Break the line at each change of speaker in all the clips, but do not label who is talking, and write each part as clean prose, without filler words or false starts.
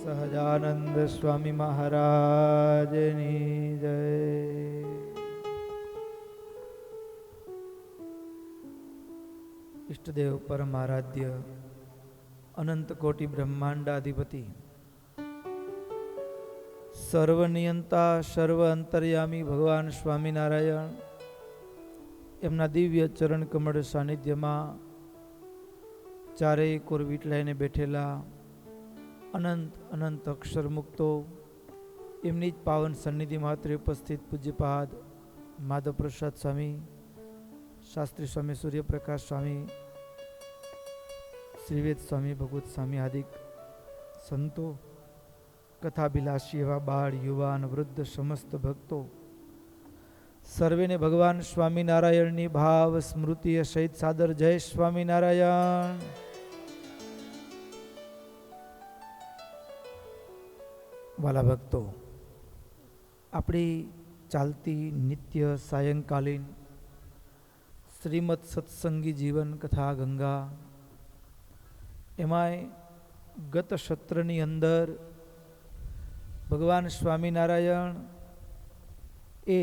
સહજાનંદ સ્વામી મહારાજની જય. ઈષ્ટદેવ પરમ આરાધ્ય અનંત કોટી બ્રહ્માંડાધિપતિ સર્વનિયંતા સર્વ અંતર્યામી ભગવાન સ્વામિનારાયણ એમના દિવ્ય ચરણ કમળ સાનિધ્યમાં ચારેય કોર વીટલાઈને બેઠેલા અનંત અનંત અક્ષર મુક્તો એમની જ પાવન સન્નિધિ માત્ર ઉપસ્થિત પૂજ્યપાદ માધવ પ્રસાદ સ્વામી, શાસ્ત્રી સ્વામી સૂર્યપ્રકાશ સ્વામી, શ્રીવેદ સ્વામી, ભગવત સ્વામી આદિક સંતો, કથાભિલાષી એવા બાળ, યુવાન, વૃદ્ધ સમસ્ત ભક્તો સર્વેને ભગવાન સ્વામિનારાયણની ભાવ સ્મૃતિ સહિત સાદર જય સ્વામિનારાયણ. વાલા ભક્તો, આપણી ચાલતી નિત્ય સાયંકાલીન શ્રીમદ સત્સંગી જીવન કથા ગંગા, એમાંય ગત સત્રની અંદર ભગવાન સ્વામિનારાયણ એ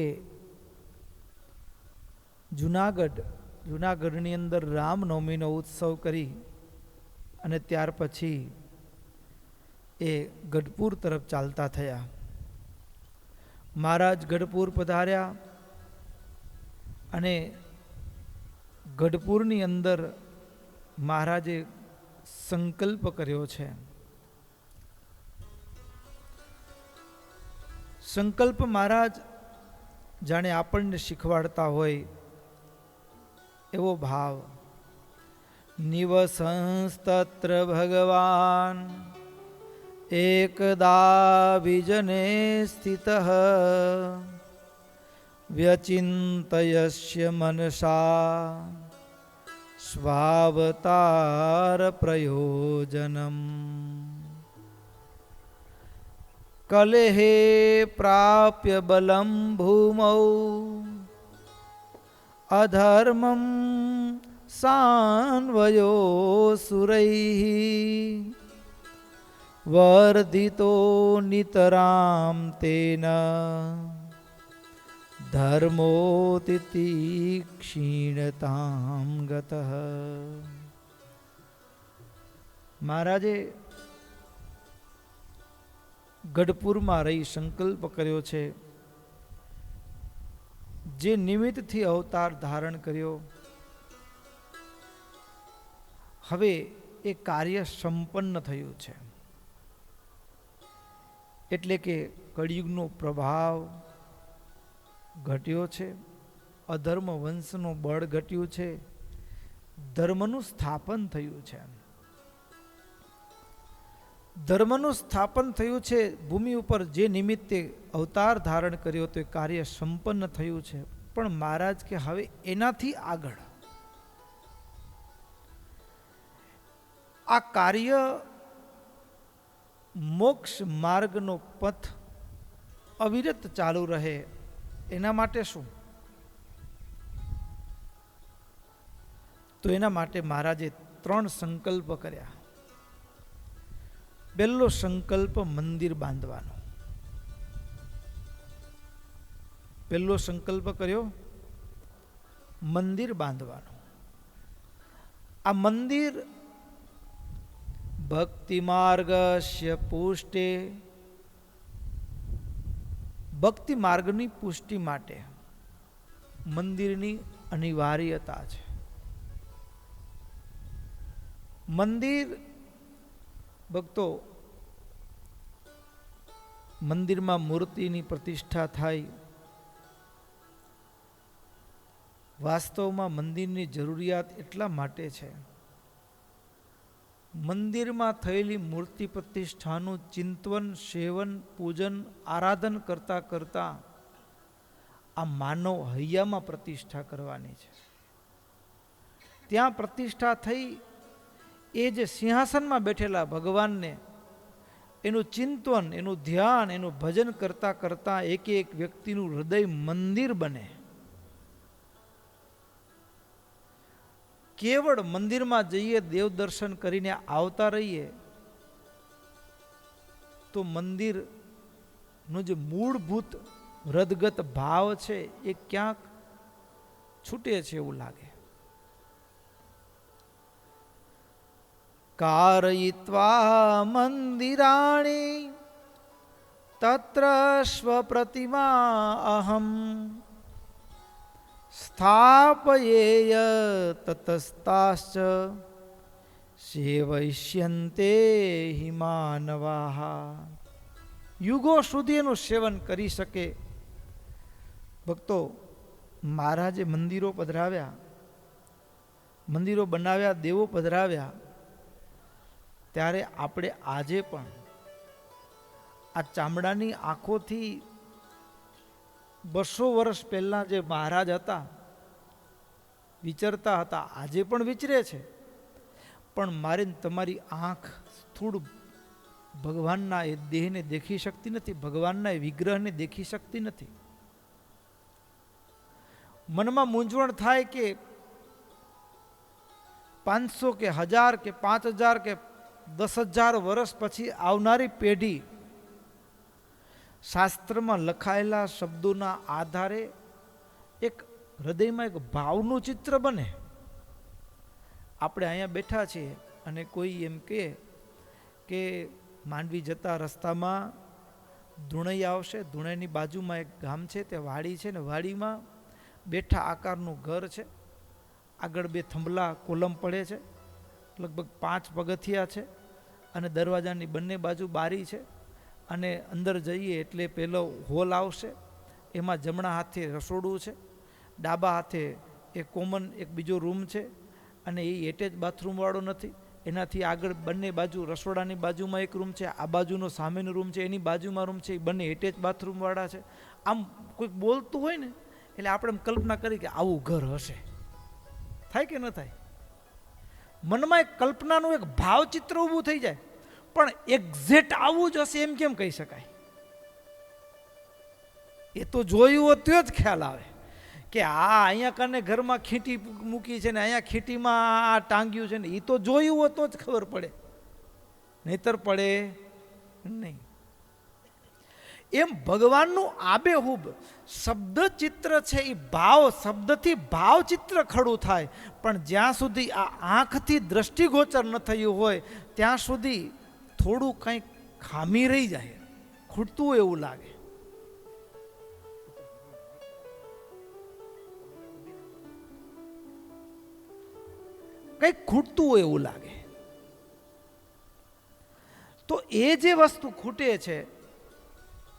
જુનાગઢની અંદર રામનવમીનો ઉત્સવ કરી અને ત્યાર પછી એ ગઢપુર તરફ ચાલતા થયા. મહારાજ ગઢપુર પધાર્યા અને ગઢપુરની અંદર મહારાજે સંકલ્પ કર્યો છે. સંકલ્પ મહારાજ જાણે આપણને શીખવાડતા હોય એવો ભાવ. નિવસંસ્તત્ર ભગવાન એકદા વિજને સ્થિતઃ વ્યચિંતયસ્ય મનસા સ્વાવતાર પ્રયોજનમ કલેહે પ્રાપ્ય બલમ ભૂમૌ અધર્મમ સાન્વયો સુરૈઃ વર્ધિતો નિતરામ તેન ધર્મોતિતિ ક્ષીણતામ ગતઃ. મહારાજે ગઢપુરમાં રહી સંકલ્પ કર્યો છે. જે નિમિત્તથી અવતાર ધારણ કર્યો, હવે એ કાર્ય સંપન્ન થયું છે. એટલે કે કળિયુગનો પ્રભાવ ઘટ્યો છે, અધર્મ વંશનું બળ ઘટ્યું છે, ધર્મનું સ્થાપન થયું છે. ધર્મનું સ્થાપન થયું છે. ભૂમિ ઉપર જે નિમિત્તે અવતાર ધારણ કર્યો તો એ કાર્ય સંપન્ન થયું છે. પણ મહારાજ કે હવે એનાથી આગળ આ કાર્ય મોક્ષ માર્ગનો પથ અવિરત ચાલુ રહે એના માટે શું? તો એના માટે મહારાજે 3 સંકલ્પ કર્યા. પહેલો સંકલ્પ મંદિર બાંધવાનો. પહેલો સંકલ્પ કર્યો મંદિર બાંધવાનો. આ મંદિર ભક્તિ માર્ગસ્ય પુષ્ટે, ભક્તિ માર્ગની પુષ્ટિ માટે મંદિરની અનિવાર્યતા છે. મંદિર ભક્તો, મંદિરમાં મૂર્તિની પ્રતિષ્ઠા થાય. વાસ્તવમાં મંદિરની જરૂરિયાત એટલા માટે છે, મંદિરમાં થયેલી મૂર્તિ પ્રતિષ્ઠાનું ચિંતન, સેવન, પૂજન, આરાધન કરતા કરતા આ માનવ હૈયામાં પ્રતિષ્ઠા કરવાની છે. ત્યાં પ્રતિષ્ઠા થઈ એ જે સિંહાસનમાં બેઠેલા ભગવાનને એનું ચિંતન, એનું ધ્યાન, એનું ભજન કરતા કરતા એક એક વ્યક્તિનું હૃદય મંદિર બને. કેવળ મંદિરમાં જઈએ, દેવ દર્શન કરીને આવતા રહીએ તો મંદિરનો જે મૂળભૂત હૃદગત ભાવ છે એ ક્યાંક છૂટે છે એવું લાગે. કારયિત્વા મંદિરાણી તત્ર સ્વપ્રતિમા અહમ સ્થાપયેય તતસ્તાશ્ચ સેવયિષ્યન્તે હિ માનવાઃ. યુગો સુધી એનું સેવન કરી શકે. ભક્તો, મહારાજે મંદિરો પધરાવ્યા, મંદિરો બનાવ્યા, દેવો પધરાવ્યા, ત્યારે આપણે આજે પણ આ ચામડાની આંખોથી 200 વર્ષ પહેલા જે મહારાજ હતા વિચરતા હતા, આજે પણ વિચરે છે. પણ મારી તમારી આંખ થોડું ભગવાનના એ દેહને દેખી શકતી નથી, ભગવાનના એ વિગ્રહને દેખી શકતી નથી. મનમાં મૂંઝવણ થાય કે 500 કે 1000 કે 5000 કે 10,000 વર્ષ પછી આવનારી પેઢી શાસ્ત્રમાં લખાયેલા શબ્દોના આધારે એક હૃદયમાં એક ભાવનું ચિત્ર બને. આપણે અહીંયા બેઠા છીએ અને કોઈ એમ કે માંડવી જતા રસ્તામાં ધુણઈ આવશે, ધુણઈની બાજુમાં એક ગામ છે, તે વાડી છે ને વાડીમાં બેઠા આકારનું ઘર છે, આગળ 2 થંભલા કોલમ પડે છે, લગભગ 5 પગથિયા છે અને દરવાજાની બંને બાજુ બારી છે અને અંદર જઈએ એટલે પહેલો હોલ આવશે, એમાં જમણા હાથે રસોડું છે, ડાબા હાથે એક કોમન એક બીજો રૂમ છે અને એ એટેચ બાથરૂમવાળો નથી. એનાથી આગળ બંને બાજુ રસોડાની બાજુમાં એક રૂમ છે, આ બાજુનો સામેનો રૂમ છે, એની બાજુમાં રૂમ છે, એ બંને એટેચ બાથરૂમવાળા છે. આમ કોઈક બોલતું હોય ને એટલે આપણે કલ્પના કરી કે આવું ઘર હશે. થાય કે ન થાય? મનમાં એક કલ્પનાનું એક ભાવચિત્ર ઊભું થઈ જાય. પણ એક્ઝેક્ટ આવું જ હશે એમ કેમ કહી શકાય? એ તો જોયું હોત તો જ ખ્યાલ આવે કે અહીંયા કને ઘરમાં ખીટી મૂકી છે ને અહીંયા ખીટીમાં આ ટાંગ્યું છે ને. એ તો જોયું હોત તો જ ખબર પડે, નહીતર પડે નહીં. એમ ભગવાનનું આબેહૂબ શબ્દ ચિત્ર છે, એ ભાવ શબ્દથી ભાવ ચિત્ર ખડું થાય. પણ જ્યાં સુધી આ આંખથી દ્રષ્ટિગોચર ન થયું હોય ત્યાં સુધી થોડું કંઈક ખામી રહી જાય, ખૂટતું એવું લાગે. કંઈક ખૂટતું હોય એવું લાગે. તો એ જે વસ્તુ ખૂટે છે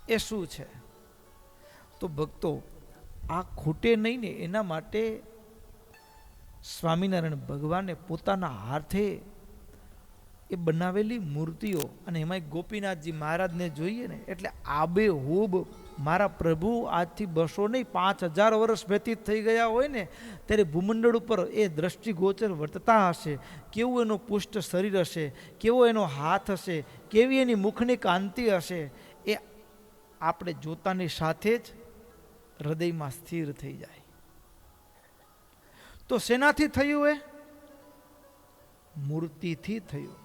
એ શું છે? તો ભક્તો, આ ખૂટે નહીં ને એના માટે સ્વામિનારાયણ ભગવાને પોતાના હાથે એ બનાવેલી મૂર્તિઓ, અને એમાં ગોપીનાથજી મહારાજને જોઈએ ને એટલે આબેહૂબ મારા પ્રભુ આજથી 200 નહીં 5000 વર્ષ વ્યતીત થઈ ગયા હોય ને ત્યારે ભૂમંડળ ઉપર એ દ્રષ્ટિગોચર વર્તતા હશે. કેવું એનું પુષ્ટ શરીર હશે, કેવો એનો હાથ હશે, કેવી એની મુખની કાંતિ હશે, એ આપણે જોતાની સાથે જ હૃદયમાં સ્થિર થઈ જાય. તો શેનાથી થયું? એ મૂર્તિથી થયું.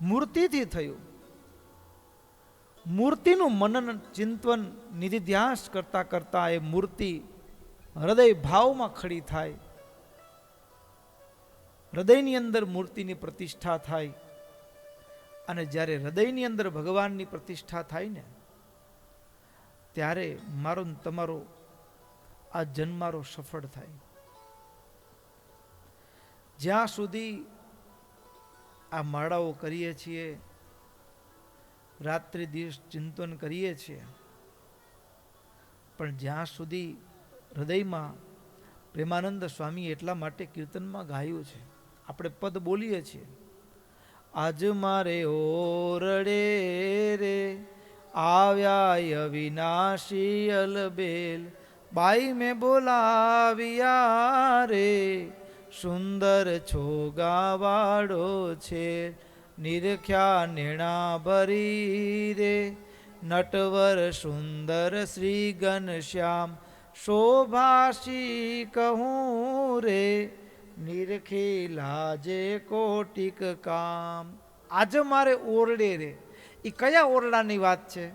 મૂર્તિથી થયું. મૂર્તિનું મનન ચિંતન નિધિધ્યાસ કરતા કરતા એ મૂર્તિ હૃદય ભાવમાં ખડી થાય. હૃદયની અંદર મૂર્તિની પ્રતિષ્ઠા થાય. અને જ્યારે હૃદયની અંદર ભગવાનની પ્રતિષ્ઠા થાય ને ત્યારે મારો તમારો આ જન્મારો સફળ થાય. જ્યાં સુધી આ માળાઓ કરીએ છીએ, રાત્રિ દિવસ ચિંતન કરીએ છીએ, પણ જ્યાં સુધી હૃદયમાં પ્રેમાનંદ સ્વામી એટલા માટે કીર્તનમાં ગાયું છે, આપણે પદ બોલીએ છીએ, આજ મારે ઓરડે રે આવ્યા અવિનાશી અલબેલ, બાઈ મેં બોલાવ્યા રે સુંદર છોગાવાડો છે, નિરખ્યા નેણા ભરી રે નટવર સુંદર શ્રી ઘનશ્યામ, શોભાશી કહું રે નિરખે લાજે કોટિક કામ. આજે મારે ઓરડે રે, એ કયા ઓરડાની વાત છે?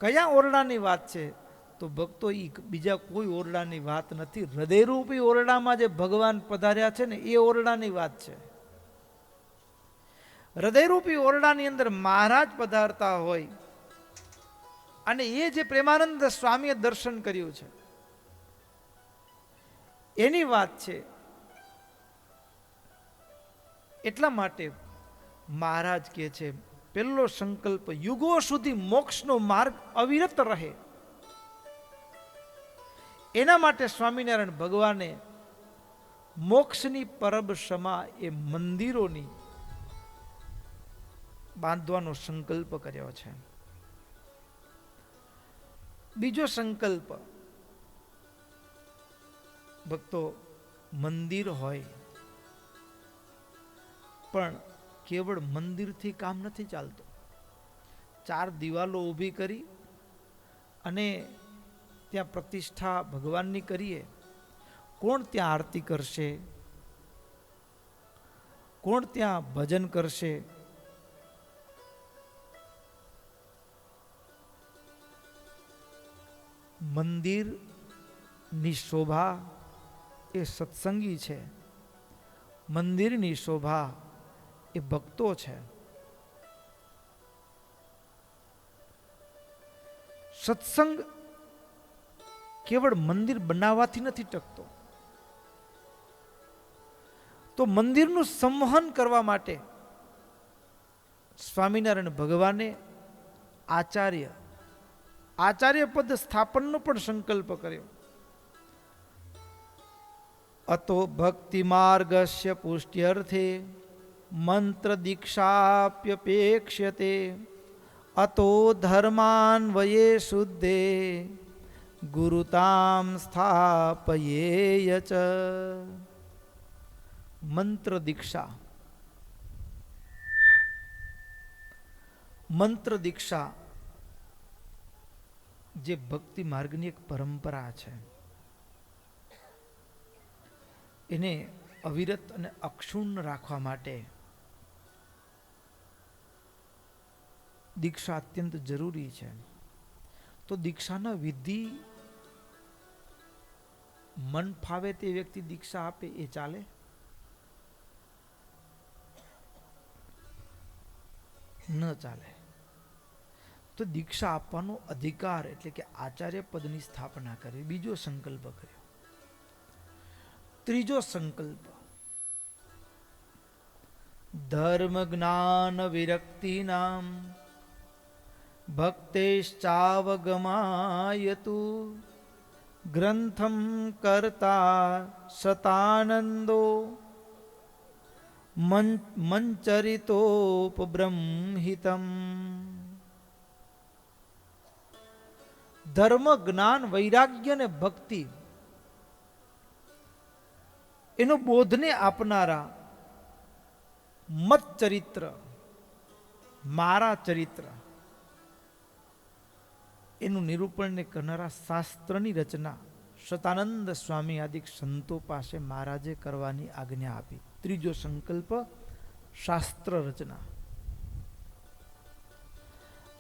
કયા ઓરડાની વાત છે? તો ભક્તો એ બીજા કોઈ ઓરડાની વાત નથી. હૃદયરૂપી ઓરડામાં જે ભગવાન પધાર્યા છે ને એ ઓરડાની વાત છે. હૃદયરૂપી ઓરડાની અંદર મહારાજ પધારતા હોય અને એ જે પ્રેમાનંદ સ્વામીએ દર્શન કર્યું છે એની વાત છે. એટલા માટે મહારાજ કહે છે પહેલો સંકલ્પ યુગો સુધી મોક્ષનો માર્ગ અવિરત રહે. એના માટે સ્વામિનારાયણ ભગવાને મોક્ષની પરબ સમા એ મંદિરોની બાંધવાનો સંકલ્પ કર્યો છે. બીજો સંકલ્પ, ભક્તો, મંદિર હોય પણ કેવળ મંદિરથી કામ નથી ચાલતું. 4 દિવાલો ઊભી કરી અને ત્યાં પ્રતિષ્ઠા ભગવાનની કરીએ, કોણ ત્યાં આરતી કરશે? કોણ ત્યાં ભજન કરશે? મંદિરની શોભા એ સત્સંગી છે. મંદિરની શોભા એ ભક્તો છે. સત્સંગ કેવળ મંદિર બનાવવાથી નથી ટકતો. તો મંદિરનું સંવહન કરવા માટે સ્વામિનારાયણ ભગવાને આચાર્ય પદ સ્થાપનનો પણ સંકલ્પ કર્યો. અતો ભક્તિ માર્ગસ્ય પુષ્ટ્યર્થે મંત્ર દીક્ષાપ્યપેક્ષ્યતે અતો ધર્માન્વયે શુદ્ધે ગુરુતામ સ્થાપયેય ચ. મંત્ર દીક્ષા. મંત્ર દીક્ષા જે ભક્તિ માર્ગની એક પરંપરા છે, એને અવિરત અને અક્ષુણ્ણ રાખવા માટે દીક્ષા અત્યંત જરૂરી છે. તો દીક્ષાના વિધિ મન ફાવે તે વ્યક્તિ દીક્ષા આપે એ ચાલે? ન ચાલે. તો દીક્ષા આપવાનો અધિકાર એટલે કે આચાર્ય પદની સ્થાપના કરી. બીજો સંકલ્પ કર્યો. ત્રીજો સંકલ્પ, ધર્મ જ્ઞાન વિરક્તિ નામ ભક્તેશ્ચાવગમાયતુ ગ્રંથમ કરતા સતાનંદો મંચરિતોપબ્રહ્મહિતમ. ધર્મ જ્ઞાન વૈરાગ્ય ને ભક્તિ એનો બોધને આપનારા મત ચરિત્ર, મારા ચરિત્ર એનું નિરૂપણને કરનારા શાસ્ત્રની રચના સતાનંદ સ્વામી આદિ સંતો પાસે મહારાજે કરવાની આજ્ઞા આપી. ત્રીજો સંકલ્પ, શાસ્ત્ર રચના.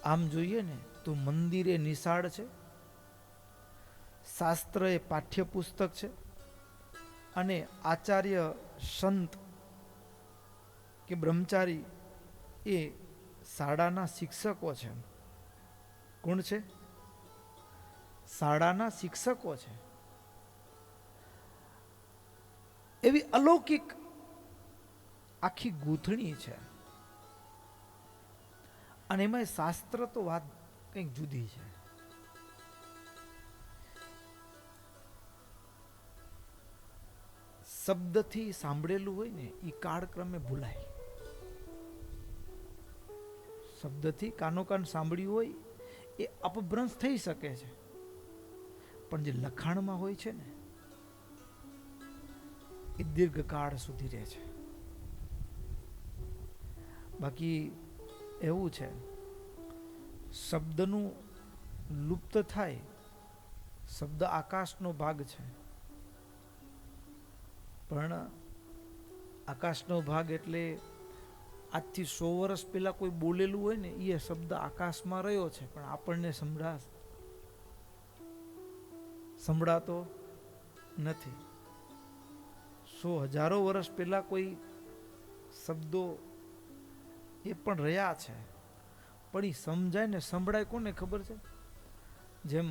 આમ જોઈએ ને તો મંદિર એ નિશાળ છે, શાસ્ત્ર એ પાઠ્યપુસ્તક છે અને આચાર્ય સંત કે બ્રહ્મચારી એ શાળાના શિક્ષકો છે. કોણ છે? શાળાના શિક્ષકો છે. એવી અલૌકિક આખી ગૂંથણી છે. અને એમાં શાસ્ત્ર તો વાત કંઈક જુદી છે. શબ્દથી સાંભળેલું હોય ને એ કાળક્રમે ભૂલાય. શબ્દથી કાનોકાન સાંભળ્યું હોય એ અપભ્રંશ થઈ શકે છે, પણ જે લખાણમાં હોય છે ને એ દીર્ઘકાળ સુધી રહે છે. બાકી એવું છે, શબ્દનું લુપ્ત થાય, શબ્દ આકાશનો ભાગ છે, પણ આકાશનો ભાગ એટલે આજથી 100 વર્ષ પહેલા કોઈ બોલેલું હોય ને એ શબ્દ આકાશમાં રહ્યો છે, પણ આપણને સંભળાતો નથી. 100 હજારો વર્ષ પહેલા કોઈ શબ્દો એ પણ રહ્યા છે, પણ એ સમજાય ને સંભળાય કોને ખબર છે? જેમ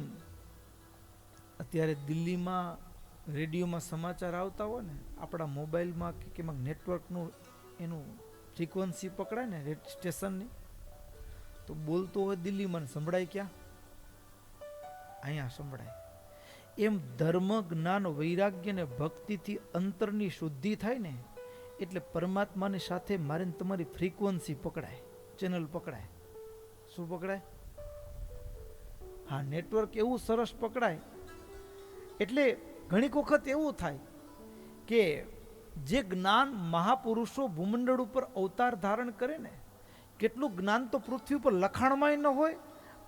અત્યારે દિલ્હીમાં રેડિયોમાં સમાચાર આવતા હોય ને, આપણા મોબાઈલમાં કે કેમાં નેટવર્કનું એનું ફ્રીક્વન્સી પકડાય ને સ્ટેશનની, તો બોલતો હોય દિલ્હીમાં, સંભળાય ક્યાં? અહીંયા સંભળાય. એમ ધર્મ, જ્ઞાન, વૈરાગ્ય ને ભક્તિથી અંતરની શુદ્ધિ થાય ને એટલે પરમાત્માની સાથે મારે તમારી ફ્રીક્વન્સી પકડાય, ચેનલ પકડાય. શું પકડાય? હા, નેટવર્ક એવું સરસ પકડાય. એટલે ઘણીક વખત એવું થાય કે જે જ્ઞાન મહાપુરુષો ભૂમંડળ ઉપર અવતાર ધારણ કરે ને, કેટલું જ્ઞાન તો પૃથ્વી ઉપર લખાણમાંય ન હોય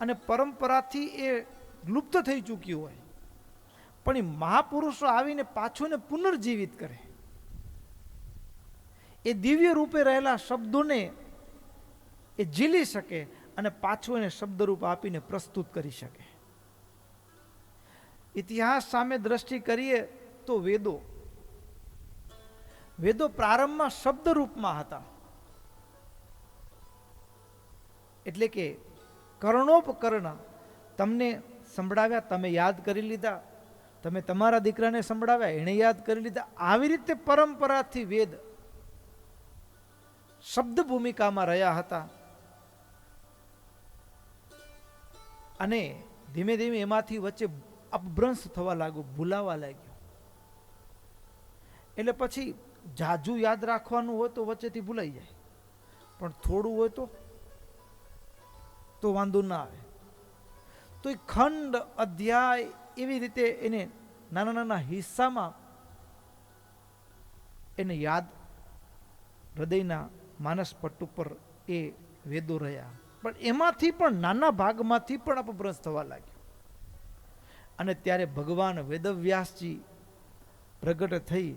અને પરંપરાથી એ લુપ્ત થઈ ચૂક્યું હોય, પણ એ મહાપુરુષો આવીને પાછું ને પુનર્જીવિત કરે. એ દિવ્ય રૂપે રહેલા શબ્દોને એ ઝીલી શકે અને પાછું એને શબ્દરૂપ આપીને પ્રસ્તુત કરી શકે. ઇતિહાસ સામે દ્રષ્ટિ કરીએ તો વેદો પ્રારંભમાં શબ્દ રૂપમાં હતા. એટલે કે કર્ણોપકર્ણ તમને સંભળાવ્યા, તમે યાદ કરી લીધા, તમે તમારા દીકરાને સંભળાવ્યા, એણે યાદ કરી લીધા. આવી રીતે પરંપરાથી વેદ શબ્દ ભૂમિકામાં રહ્યા હતા અને ધીમે ધીમે એમાંથી વચ્ચે અપભ્રંશ થવા લાગ્યો, ભૂલાવા લાગ્યો. એટલે પછી જાજુ યાદ રાખવાનું હોય તો વચ્ચેથી ભૂલાઈ જાય, પણ થોડું હોય તો વાંધો ના આવે. તો એ ખંડ, અધ્યાય એવી રીતે એને નાના નાના હિસ્સામાં એને યાદ હૃદયના માનસ પટ ઉપર એ વેદો રહ્યા. પણ એમાંથી પણ નાના ભાગમાંથી પણ અપભ્રંશ થવા લાગ્યો. અને ત્યારે ભગવાન વેદવ્યાસજી પ્રગટ થઈ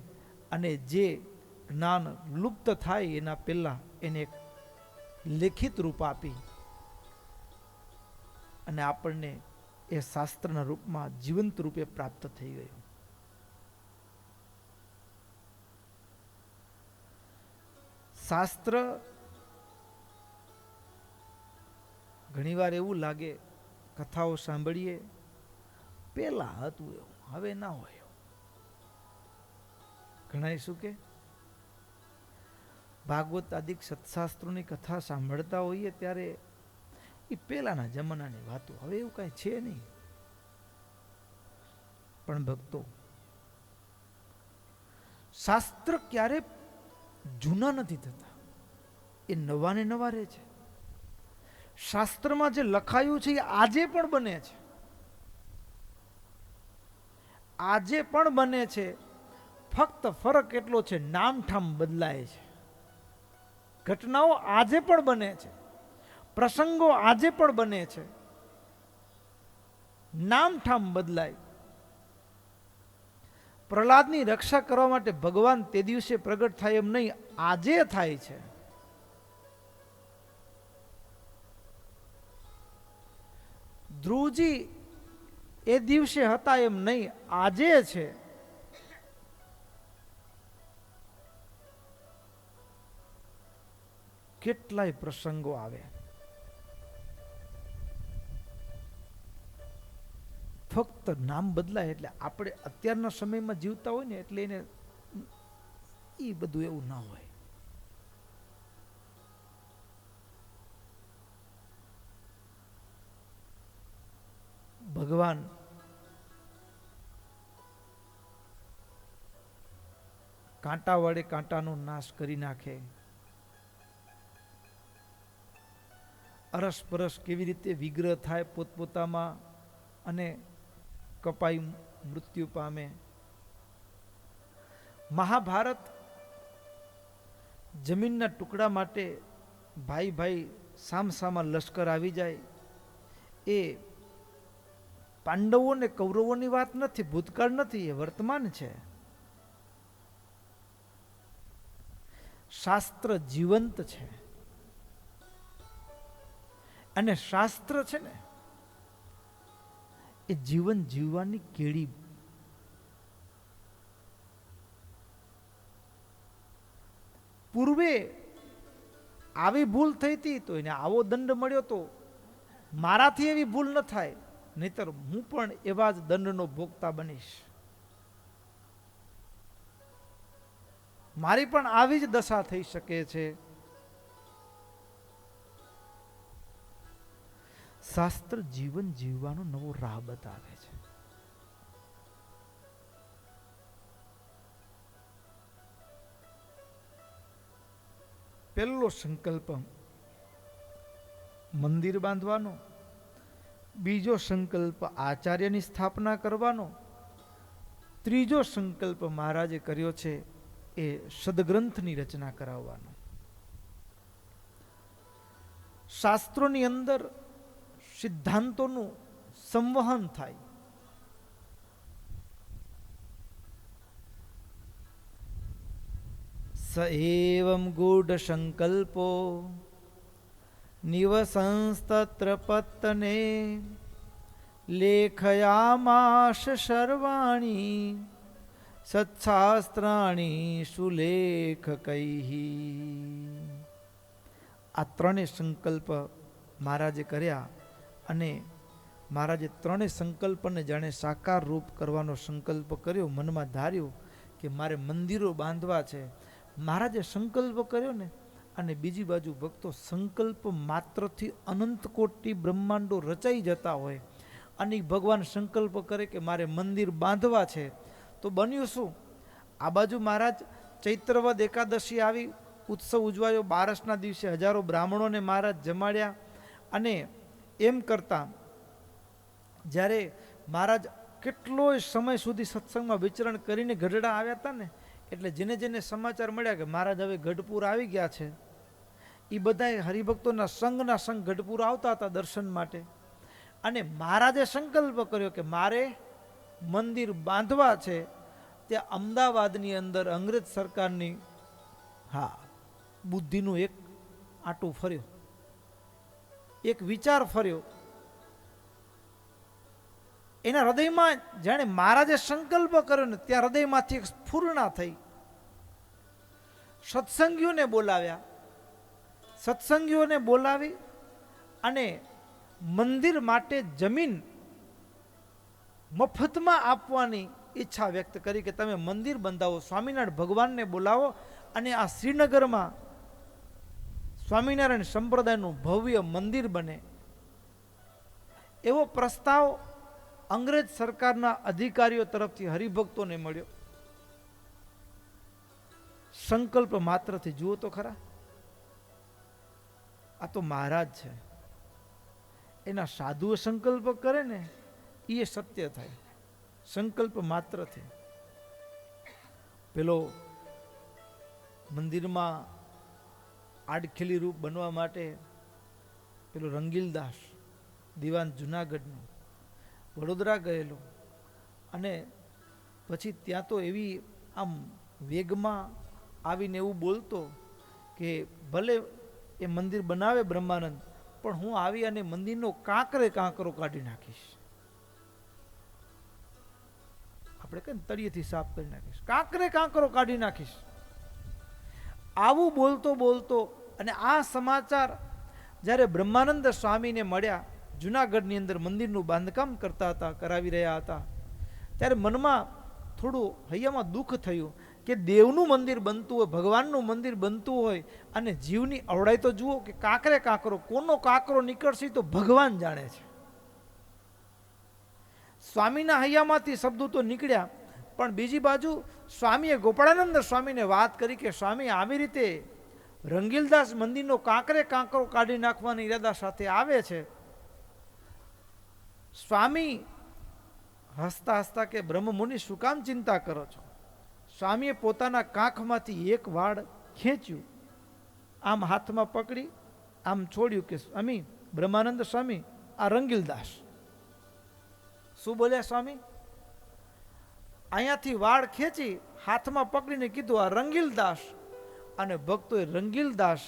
અને જે જ્ઞાન લુપ્ત થાય એના પહેલા એને એક લેખિત રૂપ આપી અને આપણને એ શાસ્ત્રના રૂપમાં જીવંત રૂપે પ્રાપ્ત થઈ ગયું. શાસ્ત્ર ઘણીવાર એવું લાગે, કથાઓ સાંભળીએ, પેલા હતું એવું, હવે ના હોય. ઘણા શું કે ભાગવત આદિક સત્શાસ્ત્રોની કથા સાંભળતા હોઈએ ત્યારે એ પેલાના જમાનાની વાતો, હવે એવું કાંઈ છે નહીં. પણ ભક્તો, શાસ્ત્ર ક્યારે જૂના નથી થતા, એ નવા ને નવા રહે છે. શાસ્ત્રમાં જે લખાયું છે એ આજે પણ બને છે, આજે પણ બને છે. ફક્ત ફરક એટલો છે, નામઠામ બદલાય છે. ઘટનાઓ આજે પણ બને છે, પ્રસંગો આજે પણ બને છે, નામઠામ બદલાય. પ્રહલાદની રક્ષા કરવા માટે ભગવાન તે દિવસે પ્રગટ થાય એમ નહીં, આજે થાય છે. ધ્રુવજી એ દિવસે હતા એમ નહીં, આજે છે. કેટલાય પ્રસંગો આવે, ફક્ત નામ બદલાય. એટલે આપણે અત્યારના સમયમાં જીવતા હોય ને એટલે એને એ બધું એવું ના હોય. ભગવાન કાંટા વડે કાંટાનો નાશ કરી નાખે, અરસપરસ કેવી રીતે વિગ્રહ થાય પોતપોતામાં અને કપાઈ મૃત્યુ પામે. મહાભારત જમીનના ટુકડા માટે ભાઈ ભાઈ સામસામા લશ્કર આવી જાય, એ પાંડવો ને કૌરવોની વાત નથી, ભૂતકાળ નથી, એ વર્તમાન છે. શાસ્ત્ર જીવંત છે અને શાસ્ત્ર છે ને એ જીવન જીવવાની કેડી. પૂર્વે આવી ભૂલ થઈ હતી તો એને આવો દંડ મળ્યો, તો મારાથી એવી ભૂલ ન થાય, નહીતર હું પણ એવા જ દંડનો ભોગતા બનીશ. મારી પણ આવી જ દશા થઈ શકે છે. શાસ્ત્ર જીવન જીવવાનો નવો રાહ બતાવે છે. પહેલો સંકલ્પ મંદિર બાંધવાનો, બીજો સંકલ્પ આચાર્યની સ્થાપના કરવાનો, ત્રીજો સંકલ્પ મહારાજે કર્યો છે એ સદગ્રંથની રચના કરાવવાનો. શાસ્ત્રોની અંદર સિદ્ધાંતોનું સંવહન થાય. સ એવં ગૂઢ સંકલ્પો નિવસંસ્તત્ર પત્તને લેખયામાશ સર્વાણી સત્શાસ્ત્રાણી સુલેખકૈઃ. આ ત્રણેય સંકલ્પ મહારાજે કર્યા અને મહારાજે ત્રણેય સંકલ્પને જાણે સાકાર રૂપ કરવાનો સંકલ્પ કર્યો. મનમાં ધાર્યું કે મારે મંદિરો બાંધવા છે. મહારાજે સંકલ્પ કર્યો ને, અને બીજી બાજુ ભક્તો સંકલ્પ માત્રથી અનંત કોટી બ્રહ્માંડો રચાઈ જતા હોય, અને ભગવાન સંકલ્પ કરે કે મારે મંદિર બાંધવા છે, તો બન્યું શું? આ બાજુ મહારાજ ચૈત્રવદ એકાદશી આવી, ઉત્સવ ઉજવાયો. બારસના દિવસે હજારો બ્રાહ્મણોને મહારાજ જમાડ્યા. અને એમ કરતા જ્યારે મહારાજ કેટલોય સમય સુધી સત્સંગમાં વિચરણ કરીને ગઢડા આવ્યા હતા ને, એટલે જેને જેને સમાચાર મળ્યા કે મહારાજ હવે ગઢપુર આવી ગયા છે, એ બધા હરિભક્તોના સંઘ ગઢપુર આવતા હતા દર્શન માટે. અને મહારાજે સંકલ્પ કર્યો કે મારે મંદિર બાંધવા છે. ત્યાં અમદાવાદની અંદર અંગ્રેજ સરકારની બુદ્ધિનું એક આંટું ફર્યો, એક વિચાર ફર્યો. એના હૃદયમાં જાણે મહારાજે સંકલ્પ કર્યો ને, ત્યાં હૃદયમાંથી એક સ્ફુરણા થઈ. સત્સંગીઓને બોલાવી અને મંદિર માટે જમીન મફતમાં આપવાની ઈચ્છા વ્યક્ત કરી કે તમે મંદિર બંધાવો, સ્વામિનારાયણ ભગવાનને બોલાવો અને આ શ્રીનગરમાં સ્વામિનારાયણ સંપ્રદાયનું ભવ્ય મંદિર બને. એવો પ્રસ્તાવ અંગ્રેજ સરકારના અધિકારીઓ તરફથી હરિભક્તોને મળ્યો. સંકલ્પ માત્રથી જુઓ તો ખરા, આ તો મહારાજ છે. એના સાધુઓ સંકલ્પ કરે ને એ સત્ય થાય, સંકલ્પ માત્રથી. પેલો મંદિરમાં આડખેલી રૂપ બનવા માટે પેલો રંગીલદાસ દિવાન જુનાગઢનો વડોદરા ગયેલો, અને પછી ત્યાં તો એવી આમ વેગમાં આવીને એવું બોલતો કે ભલે એ મંદિર બનાવે બ્રહ્માનંદ, પણ હું આવી અને મંદિરનો કાંકરે કાંકરો કાઢી નાખીશ. આપણે કઈ તળિયેથી સાફ કરી નાખીશ, કાંકરે કાંકરો કાઢી નાખીશ. આવું બોલતો બોલતો, અને આ સમાચાર જ્યારે બ્રહ્માનંદ સ્વામીને મળ્યા, જુનાગઢની અંદર મંદિરનું બાંધકામ કરતા હતા, કરાવી રહ્યા હતા, ત્યારે મનમાં થોડું હૈયામાં દુઃખ થયું કે દેવનું મંદિર બનતું હોય, ભગવાનનું મંદિર બનતું હોય, અને જીવની અવળાઈ તો જુઓ કે કાંકરે કાંકરો, કોનો કાંકરો નીકળશે તો ભગવાન જાણે છે. સ્વામીના હૈયામાંથી શબ્દો તો નીકળ્યા, પણ બીજી બાજુ સ્વામીએ ગોપાળાનંદ સ્વામીને વાત કરી કે સ્વામી આવી રીતે રંગીલદાસ મંદિરનો કાંકરે કાંકરો કાઢી નાખવાની ઈરાદા સાથે આવે છે. સ્વામી હસતા હસતા કે બ્રહ્મમુનિ શું કામ ચિંતા કરો છો? સ્વામીએ પોતાના કાંખમાંથી એક વાળ ખેંચ્યું, આમ હાથમાં પકડી આમ છોડ્યું કે સ્વામી, બ્રહ્માનંદ સ્વામી, આ રંગીલદાસ. શું બોલ્યા સ્વામી? અહીંયાથી વાળ ખેંચી હાથમાં પકડીને કીધું આ રંગીલદાસ. અને ભક્તોએ રંગીલદાસ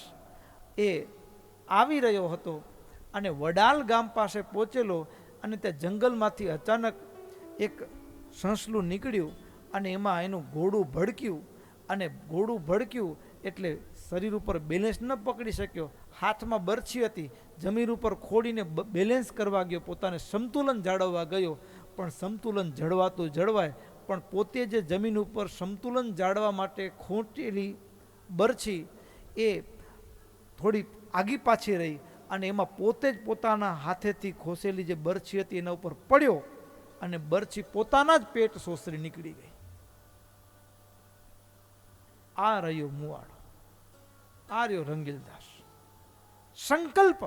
એ આવી રહ્યો હતો અને વડાલ ગામ પાસે પહોંચેલો અને તે જંગલમાંથી અચાનક એક સણસલું નીકળ્યું અને એમાં એનું ઘોડું ભડક્યું અને ઘોડું ભડક્યું એટલે શરીર ઉપર બેલેન્સ ન પકડી શક્યો, હાથમાં બરછી હતી, જમીન ઉપર ખોડીને બેલેન્સ કરવા ગયો, પોતાને સમતુલન જાળવવા ગયો, પણ સમતુલન જળવાતું જળવાય પણ પોતે જે જમીન ઉપર સમતુલન જાળવવા માટે ખોટેલી બરછી એ થોડી આગી પાછી રહી અને એમાં પોતે જ પોતાના હાથેથી ખોસેલી જે બરછી હતી એના ઉપર પડ્યો અને બરછી પોતાના જ પેટ સોસરી નીકળી ગઈ. આ રહ્યો મુવાડો, આ રહ્યો રંગીલદાસ. સંકલ્પ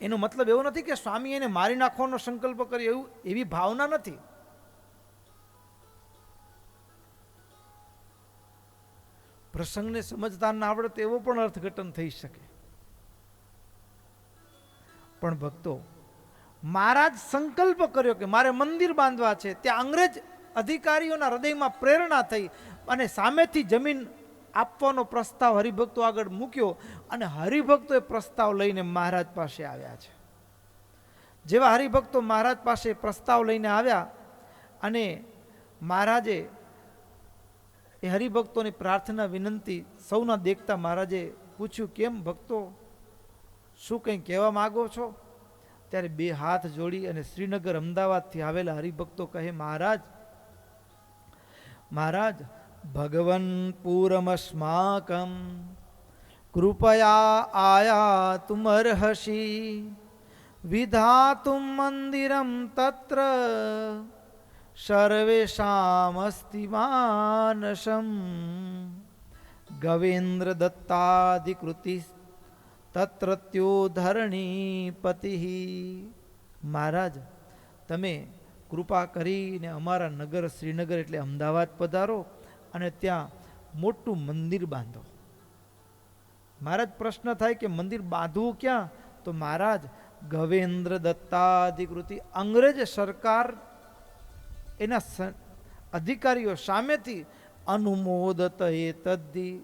એનો મતલબ એવો નથી કે સ્વામી એને મારી નાખવાનો સંકલ્પ કર્યો, એવું એવી ભાવના નથી. પ્રસંગને સમજતા ના આવડે તો એવો પણ અર્થઘટન થઈ શકે. પણ ભક્તો, મહારાજ સંકલ્પ કર્યો કે મારે મંદિર બાંધવા છે. ત્યાં અંગ્રેજ અધિકારીઓના હૃદયમાં પ્રેરણા થઈ અને સામેથી જમીન આપવાનો પ્રસ્તાવ હરિભક્તો આગળ મૂક્યો અને હરિભક્તો એ પ્રસ્તાવ લઈને મહારાજ પાસે આવ્યા છે. જેવા હરિભક્તો મહારાજ પાસે પ્રસ્તાવ લઈને આવ્યા અને મહારાજે એ હરિભક્તોની પ્રાર્થના વિનંતી સૌના દેખતા મહારાજે પૂછ્યું, કેમ ભક્તો, શું કંઈ કહેવા માગો છો? ત્યારે બે હાથ જોડી અને શ્રીનગર અમદાવાદથી આવેલા હરિભક્તો કહે, મહારાજ મહારાજ ભગવન પૂરમસ્માકમ કૃપયા આયા તુમર્હસી વિધાતુમ મંદિરમ તત્ર સર્વેષામસ્તિ માનસમ ગવેન્દ્ર દત્તાધિકૃતિ તત્રત્યો ધરણીપતિ. મહારાજ, તમે કૃપા કરીને અમારા નગર શ્રીનગર એટલે અમદાવાદ પધારો અને ત્યાં મોટું મંદિર બાંધો. મહારાજ, પ્રશ્ન થાય કે મંદિર બાંધવું ક્યાં? તો મહારાજ, ગવેન્દ્ર દત્તાધિકૃતિ અંગ્રેજ સરકાર એના અધિકારીઓ સામેથી અનુમોદત એ તદ્દી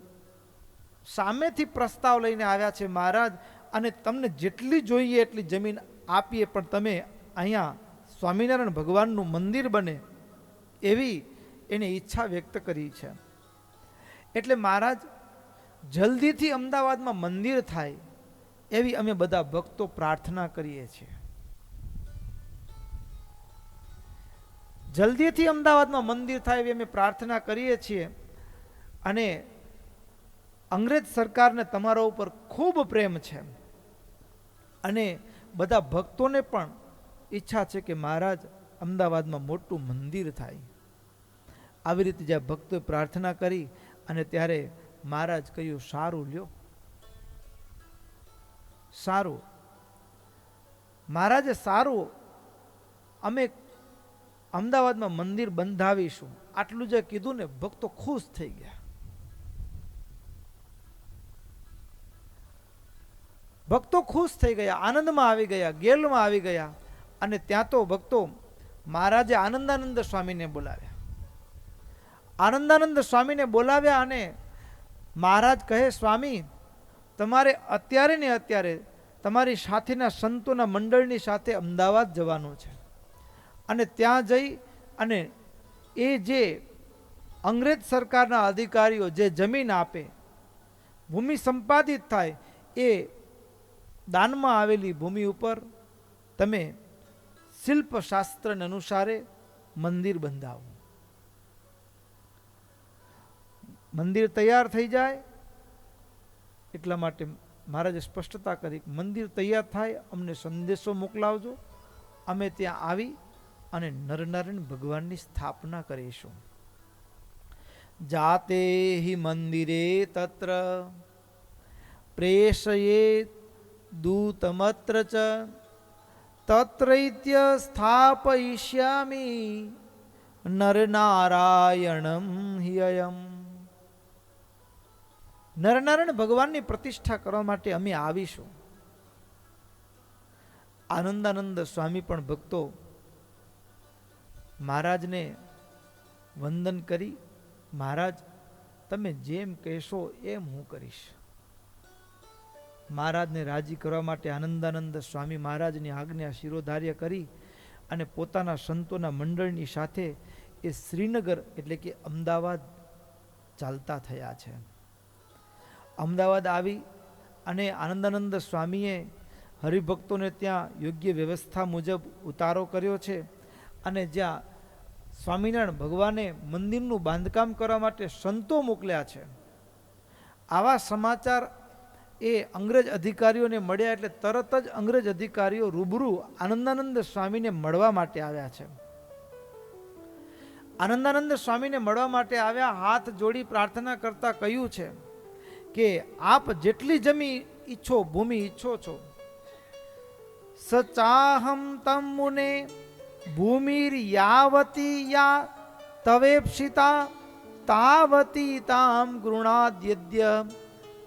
સામેથી પ્રસ્તાવ લઈને આવ્યા છે મહારાજ, અને તમને જેટલી જોઈએ એટલી જમીન આપીએ, પણ તમે અહીંયા સ્વામિનારાયણ ભગવાનનું મંદિર બને એવી એને ઈચ્છા વ્યક્ત કરી છે. એટલે મહારાજ, જલ્દીથી અમદાવાદમાં મંદિર થાય એવી અમે બધા ભક્તો પ્રાર્થના કરીએ છીએ. જલ્દીથી અમદાવાદમાં મંદિર થાય એવી અમે પ્રાર્થના કરીએ છીએ. અને અંગ્રેજ સરકારને તમારા ઉપર ખૂબ પ્રેમ છે અને બધા ભક્તોને પણ ઈચ્છા છે કે મહારાજ અમદાવાદમાં મોટું મંદિર થાય. આવી રીતે જ્યાં ભક્તોએ પ્રાર્થના કરી અને ત્યારે મહારાજ કહ્યું, સારું લ્યો, સારું. મહારાજે સારું, અમે અમદાવાદમાં મંદિર બંધાવીશું, આટલું જે કીધું ને, ભક્તો ખુશ થઈ ગયા. ભક્તો ખુશ થઈ ગયા, આનંદમાં આવી ગયા, ગેલમાં આવી ગયા. અને ત્યાં તો ભક્તો મહારાજે આનંદાનંદ સ્વામીને બોલાવ્યા. આનંદાનંદ સ્વામીને બોલાવ્યા અને મહારાજ કહે, સ્વામી, તમારે અત્યારે ને અત્યારે તમારી સાથેના સંતોના મંડળની સાથે અમદાવાદ જવાનું છે અને ત્યાં જઈ અને એ જે અંગ્રેજ સરકારના અધિકારીઓ જે જમીન આપે, ભૂમિ સંપાદિત થાય, એ દાનમાં આવેલી ભૂમિ ઉપર તમે શિલ્પશાસ્ત્રને અનુસારે મંદિર બંધાવો. મંદિર તૈયાર થઈ જાય એટલા માટે મહારાજે સ્પષ્ટતા કરી, મંદિર તૈયાર થાય અમને સંદેશો મોકલાવજો, અમે ત્યાં આવી અને નરનારાયણ ભગવાનની સ્થાપના કરીશું. જાતે હિ મંદિરે તત્ર પ્રેષયે દૂતમત્ર ચ તત્રૈત્ય સ્થાપયિષ્યામિ નરનારાયણમ હિયયમ. નરનારાયણ ભગવાનની પ્રતિષ્ઠા કરવા માટે અમે આવીશું. આનંદાનંદ સ્વામી પણ ભક્તો મહારાજને વંદન કરી, મહારાજ તમે જેમ કહેશો એમ હું કરીશ. મહારાજને રાજી કરવા માટે આનંદાનંદ સ્વામી મહારાજની આજ્ઞા શિરોધાર્ય કરી અને પોતાના સંતોના મંડળની સાથે એ શ્રીનગર એટલે કે અમદાવાદ ચાલતા થયા છે. અમદાવાદ આવી અને આનંદાનંદ સ્વામીએ હરિભક્તોને ત્યાં યોગ્ય વ્યવસ્થા મુજબ ઉતારો કર્યો છે અને જ્યાં સ્વામિનારાયણ ભગવાને મંદિરનું બાંધકામ કરવા માટે સંતો મોકલ્યા છે. આવા સમાચાર એ અંગ્રેજ અધિકારીઓને મળ્યા એટલે તરત જ અંગ્રેજ અધિકારીઓ રૂબરૂ આનંદાનંદ સ્વામીને મળવા માટે આવ્યા છે. આનંદાનંદ સ્વામીને મળવા માટે આવ્યા, હાથ જોડી પ્રાર્થના કરતા કહ્યું છે કે આપ જેટલી જમી ઈચ્છો, ભૂમિ ઈચ્છો છો, સચાહમ તમ મુને ભૂમિર યાવતી યા તવેપ્સિતા તાવતી તામ ગૃણાદ્યદ્ય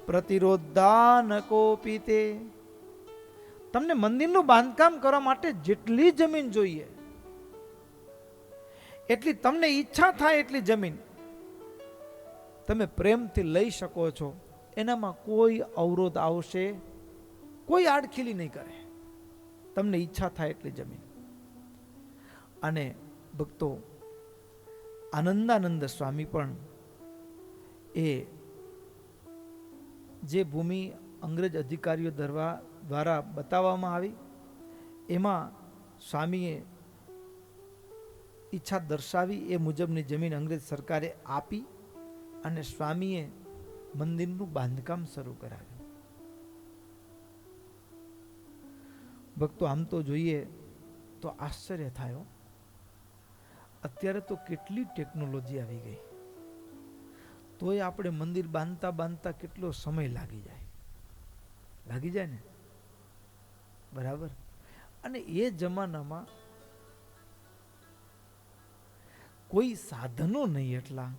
પ્રતિરોધાન કોપીતે. તમને મંદિરનું બાંધકામ કરવા માટે જેટલી જમીન જોઈએ એટલી તમને ઈચ્છા થાય એટલી જમીન તમે પ્રેમથી લઈ શકો છો. એનામાં કોઈ અવરોધ આવશે, કોઈ આડખીલી નહીં કરે. તમને ઈચ્છા થાય એટલી જમીન. અને ભક્તો આનંદાનંદ સ્વામી પણ એ જે ભૂમિ અંગ્રેજ અધિકારીઓ દ્વારા બતાવવામાં આવી એમાં સ્વામીએ ઈચ્છા દર્શાવી એ મુજબની જમીન અંગ્રેજ સરકારે આપી અને સ્વામીએ મંદિરનું બાંધકામ શરૂ કરાવ્યું. ભક્તો આમ તો જોઈએ તો આશ્ચર્ય થાય. અત્યારે તો કેટલી ટેકનોલોજી આવી ગઈ, તોય આપણે મંદિર બાંધતા બાંધતા કેટલો સમય લાગી જાય ને, બરાબર. અને એ જમાનામાં કોઈ સાધનો નહીં એટલા,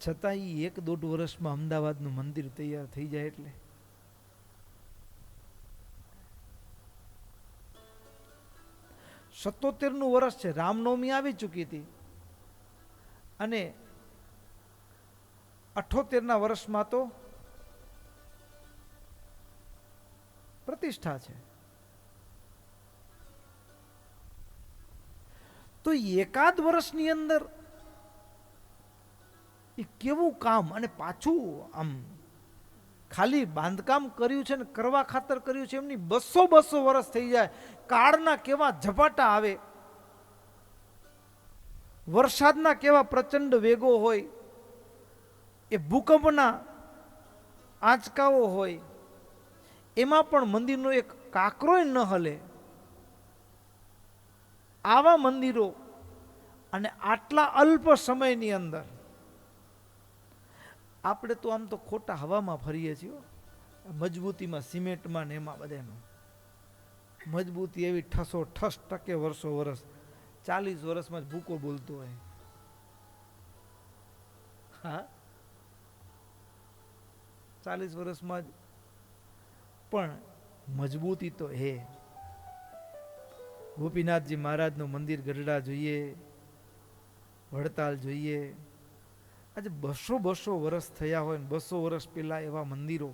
છતાં એ 1-1.5 વર્ષમાં અમદાવાદનું મંદિર તૈયાર થઈ જાય. એટલે 77નું વર્ષ છે, રામનવમી આવી ચૂકી હતી અને 78ના વર્ષમાં તો પ્રતિષ્ઠા છે. તો એકાદ વર્ષની અંદર એ કેવું કામ, અને પાછું આમ ખાલી બાંધકામ કર્યું છે ને કરવા ખાતર કર્યું છે એમની 200 વર્ષ થઈ જાય. કાળના કેવા ઝપાટા આવે, વરસાદના કેવા પ્રચંડ વેગો હોય, એ ભૂકંપના આંચકાઓ હોય, એમાં પણ મંદિરનો એક કાંકરોય ન હલે. આવા મંદિરો અને આટલા અલ્પ સમયની અંદર આપણે તો આમ તો ખોટા હવામાં ફરીએ છીએ. મજબૂતીમાં, સિમેન્ટમાં ને એમાં બધામાં મજબૂતી એવી ઠસો ઠસ ટકે વર્ષો વર્ષ, 40 વર્ષમાં જ ભૂકો બોલતો હોય. હા, 40 વર્ષમાં જ, પણ મજબૂતી તો હે. ગોપીનાથજી મહારાજનું મંદિર ગઢડા જોઈએ, વડતાલ જોઈએ. આજે 200 વર્ષ થયા હોય ને 200 વર્ષ પહેલા એવા મંદિરો.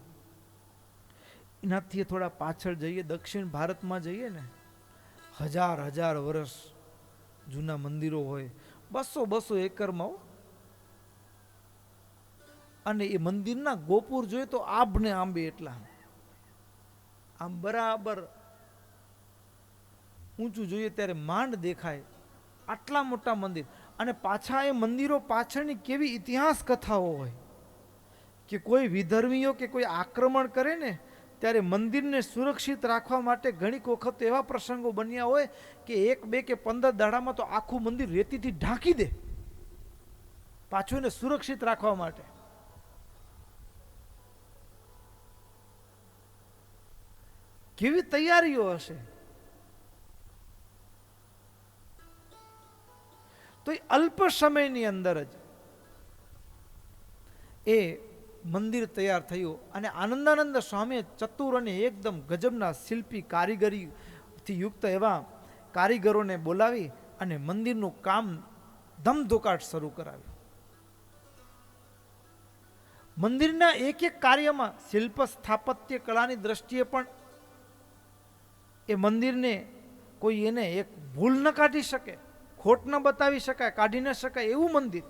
એનાથી થોડા પાછળ જઈએ, દક્ષિણ ભારતમાં જઈએ ને, 1000 વર્ષ જૂના મંદિરો હોય, 200 એકરમાં. અને એ મંદિરના ગોપુર જોઈએ તો આભને આંબે એટલા, આમ બરાબર ઊંચું જોઈએ ત્યારે માંડ દેખાય, આટલા મોટા મંદિર. અને પાછા એ મંદિરો પાછળની કેવી ઇતિહાસ કથાઓ હોય કે કોઈ વિધર્મીઓ કે કોઈ આક્રમણ કરે ને ત્યારે મંદિરને સુરક્ષિત રાખવા માટે ઘણીક વખત એવા પ્રસંગો બન્યા હોય કે 1, 2 કે 15 દાડામાં તો આખું મંદિર રેતીથી ઢાંકી દે, પાછું એને સુરક્ષિત રાખવા માટે. કેવી તૈયારીઓ હશે. તો એ અલ્પ સમયની અંદર જ એ મંદિર તૈયાર થયું. અને આનંદાનંદ સ્વામીએ ચતુર અને એકદમ ગજબના શિલ્પી કારીગરીથી યુક્ત એવા કારીગરોને બોલાવી અને મંદિરનું કામ ધમધોકાટ શરૂ કરાવ્યું. મંદિરના એક એક કાર્યમાં શિલ્પ સ્થાપત્ય કલાની દ્રષ્ટિએ પણ એ મંદિરને કોઈ એને એક ભૂલ ન કાઢી શકે, ખોટ ન બતાવી શકાય, કાઢી ન શકાય એવું મંદિર.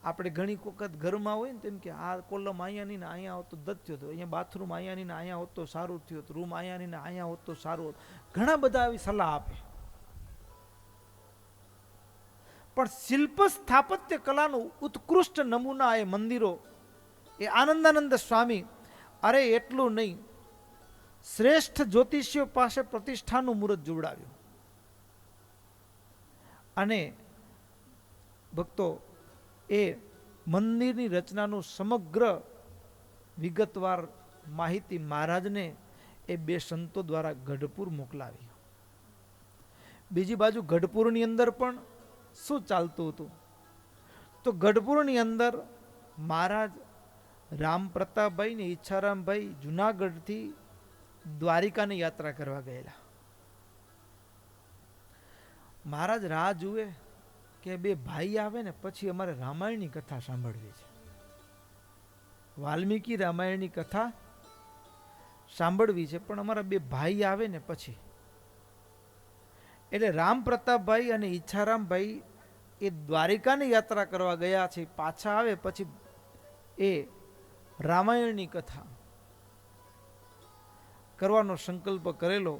આપણે ઘણી વખત ઘરમાં હોય ને તેમ કે આ કોલમ અહીંયા ની ને અહીંયા હોત તો દત થયો હતો, અહીંયા બાથરૂમ અહીંયા ની ને અહીંયા હોત તો સારું થયું હતું, રૂમ અહીંયા ની ને અહીંયા હોત તો સારું હોત. ઘણા બધા આવી સલાહ આપે. પણ શિલ્પ સ્થાપત્ય કલાનું ઉત્કૃષ્ટ નમૂના એ મંદિરો, એ આનંદાનંદ સ્વામી, અરે એટલું નહીં, શ્રેષ્ઠ જ્યોતિષીઓ પાસે પ્રતિષ્ઠાનું મુહૂર્ત જોડાવ્યું. અને ભક્તો એ મંદિરની રચનાનું સમગ્ર વિગતવાર માહિતી મહારાજને એ બે સંતો દ્વારા ગઢપુર મોકલાવી. બીજી બાજુ ગઢપુરની અંદર પણ શું ચાલતું હતું? તો ગઢપુરની અંદર મહારાજ રામ પ્રતાપભાઈ ને ઈચ્છારામભાઈ જુનાગઢથી દ્વારિકાની યાત્રા કરવા ગયેલા. મહારાજ રાહ જુએ કે બે ભાઈ આવે ને પછી અમારે રામાયણની કથા સાંભળવી છે, વાલ્મીકી રામાયણની કથા સાંભળવી છે, પણ અમારા બે ભાઈ આવે ને પછી. એટલે રામ પ્રતાપભાઈ અને ઈચ્છારામભાઈ એ દ્વારિકાની યાત્રા કરવા ગયા છે, પાછા આવે પછી એ રામાયણની કથા કરવાનો સંકલ્પ કરેલો.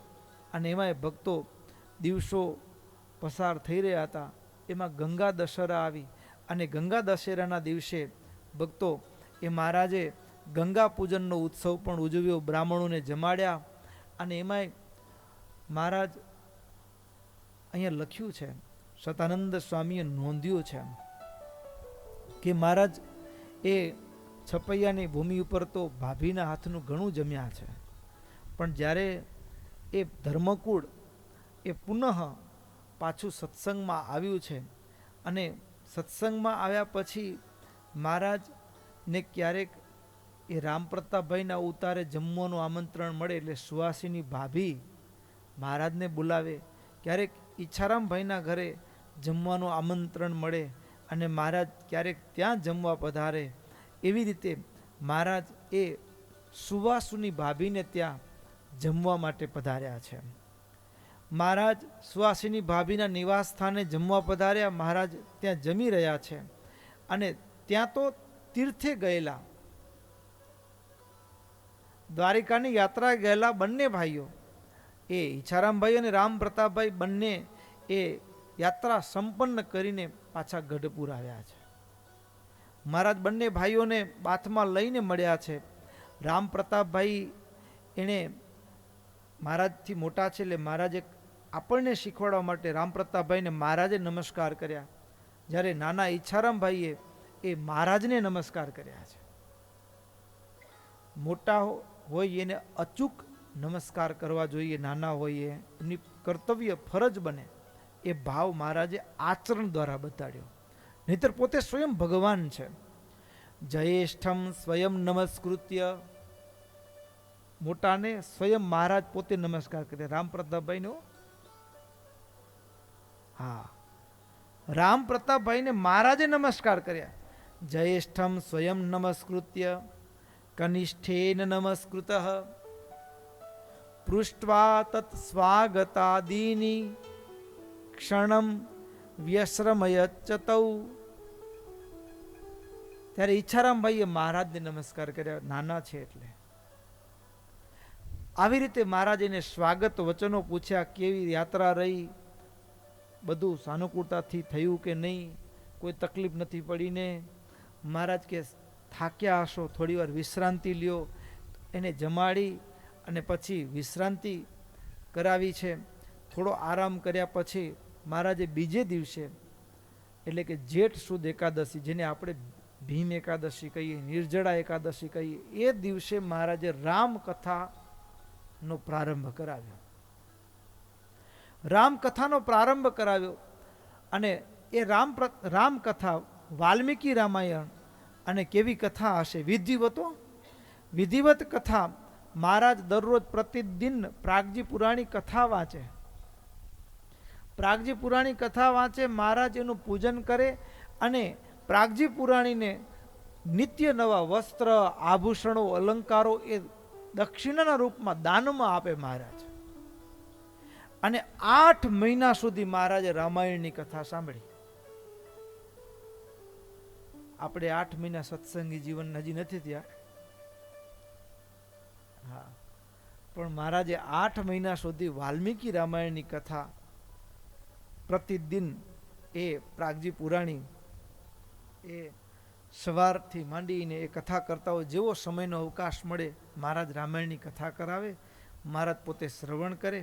અને એમાં ભક્તો દિવસો પસાર થઈ રહ્યા હતા, એમાં ગંગા દશેરા આવી. અને ગંગા દશેરાના દિવસે ભક્તો એ મહારાજે ગંગા પૂજનનો ઉત્સવ પણ ઉજવ્યો, બ્રાહ્મણોને જમાડ્યા. અને એમાંય મહારાજ અહીંયા લખ્યું છે, સતાનંદ સ્વામીએ નોંધ્યું છે કે મહારાજ એ છપૈયાની ભૂમિ ઉપર તો ભાભીના હાથનું ઘણું જમ્યા છે, પણ જ્યારે એ ધર્મકુળ એ પુનઃ પાછું સત્સંગમાં આવ્યું છે, અને સત્સંગમાં આવ્યા પછી મહારાજને ક્યારેક એ રામ પ્રતાપભાઈના ઉતારે જમવાનું આમંત્રણ મળે, એટલે સુવાસીની ભાભી મહારાજને બોલાવે, ક્યારેક ઈચ્છારામભાઈના ઘરે જમવાનું આમંત્રણ મળે અને મહારાજ ક્યારેક ત્યાં જમવા પધારે. એવી રીતે મહારાજ એ સુવાસુની ભાભીને ત્યાં જમવા માટે પધાર્યા છે. મહારાજ સુવાસીની ભાભીના નિવાસ સ્થાને જમવા પધાર્યા, મહારાજ ત્યાં જમી રહ્યા છે. અને ત્યાં તો તીર્થે ગયેલા, દ્વારિકાની યાત્રા ગયેલા બંને ભાઈઓ, એ ઈચ્છારામભાઈ અને રામ પ્રતાપભાઈ બંને એ યાત્રા સંપન્ન કરીને પાછા ગઢપુર આવ્યા છે. મહારાજ બંને ભાઈઓને બાથમાં લઈને મળ્યા છે. રામ પ્રતાપભાઈ એણે મહારાજથી મોટા છે, એટલે મહારાજે આપણને શીખવાડવા માટે રામ પ્રતાપભાઈને મહારાજે નમસ્કાર કર્યા, જ્યારે નાના ઈચ્છારામભાઈએ એ મહારાજને નમસ્કાર કર્યા છે. મોટા હોય એને અચૂક નમસ્કાર કરવા જોઈએ, નાના હોય એમની કર્તવ્ય ફરજ બને એ ભાવ મહારાજે આચરણ દ્વારા બતાડ્યો. નહીતર પોતે સ્વયં ભગવાન છે. જયેષ્ઠમ સ્વયં નમસ્કૃત્ય, મોટાને સ્વયં મહારાજ પોતે નમસ્કાર કરે. રામ પ્રતાપભાઈનો, હા, રામ પ્રતાપભાઈને મહારાજે નમસ્કાર કર્યા. જયેષ્ઠમ સ્વયં નમસ્કૃત્ય કનિષ્ઠેન નમસ્કૃત પૃષ્ઠવા તત સ્વાગતાદીની ક્ષણમ વ્યશ્રમયચતૌ. ત્યારે ઈચ્છારામભાઈએ મહારાજને નમસ્કાર કર્યા, નાના છે એટલે. આવી રીતે મહારાજ એને સ્વાગત વચનો પૂછ્યા, કેવી યાત્રા રહી, બધું સાનુકૂળતાથી થયું કે નહીં, કોઈ તકલીફ નથી પડીને. મહારાજ કે થાક્યા હશો, થોડી વાર વિશ્રાંતિ લ્યો. એને જમાડી અને પછી વિશ્રાંતિ કરાવી છે. થોડો આરામ કર્યા પછી મહારાજે બીજે દિવસે, એટલે કે જેઠ સુદ એકાદશી, જેને આપણે ભીમ એકાદશી કહીએ, નિર્જળા એકાદશી કહીએ, એ દિવસે મહારાજે રામકથાનો પ્રારંભ કરાવ્યો. રામકથાનો પ્રારંભ કરાવ્યો. અને એ રામકથા વાલ્મીકી રામાયણ, અને કેવી કથા હશે, વિધિવત કથા. મહારાજ દરરોજ પ્રતિદિન પ્રાગજી પુરાણી કથા વાંચે. પ્રાગજી પુરાણી કથા વાંચે, મહારાજ એનું પૂજન કરે. અને પ્રાગજી પુરાણીને નિત્ય નવા વસ્ત્ર, આભૂષણો, અલંકારો એ દક્ષિણાના રૂપમાં દાનમાં આપે મહારાજ. અને 8 મહિના સુધી મહારાજે રામાયણની કથા સાંભળી. આપણે 8 મહિના સત્સંગી જીવન હજી નથી થયા. હા, પણ મહારાજે 8 મહિના સુધી વાલ્મીકી રામાયણની કથા પ્રતિદિન એ પ્રાગજી પુરાણી એ સવારથી માંડીને એ કથા કરતા હોય. જેવો સમયનો અવકાશ મળે મહારાજ રામાયણની કથા કરાવે, મહારાજ પોતે શ્રવણ કરે.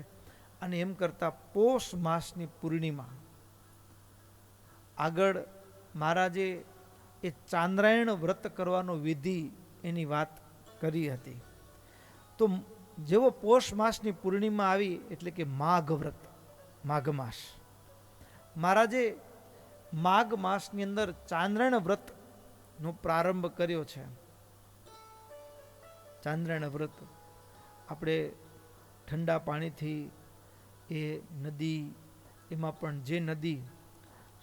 અને એમ કરતા પોષ માસની પૂર્ણિમા આગળ મહારાજે એ ચાંદ્રાયણ વ્રત કરવાનો વિધિ એની વાત કરી હતી. તો જેવો પોષ માસની પૂર્ણિમા આવી એટલે કે માઘ વ્રત, માઘ માસ, મહારાજે માઘ માસની અંદર ચાંદ્રાયણ વ્રતનો પ્રારંભ કર્યો છે. ચાંદ્રાયણ વ્રત આપણે ઠંડા પાણીથી એ નદી, એમાં પણ જે નદી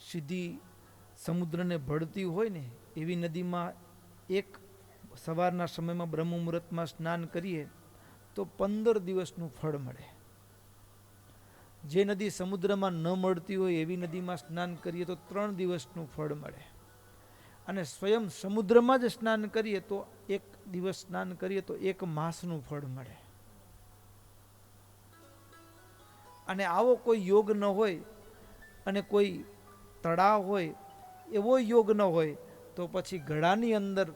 સીધી સમુદ્રને ભળતી હોય ને એવી નદીમાં એક સવારના સમયમાં બ્રહ્મ મુહૂર્તમાં સ્નાન કરીએ તો 15 દિવસનું ફળ મળે. જે નદી સમુદ્રમાં ન મળતી હોય એવી નદીમાં સ્નાન કરીએ તો 3 દિવસનું ફળ મળે. અને સ્વયં સમુદ્રમાં જ સ્નાન કરીએ તો 1 દિવસ સ્નાન કરીએ તો 1 માસનું ફળ મળે. અને આવો કોઈ યોગ ન હોય અને કોઈ તળાવ હોય, એવો યોગ ન હોય તો પછી ઘડાની અંદર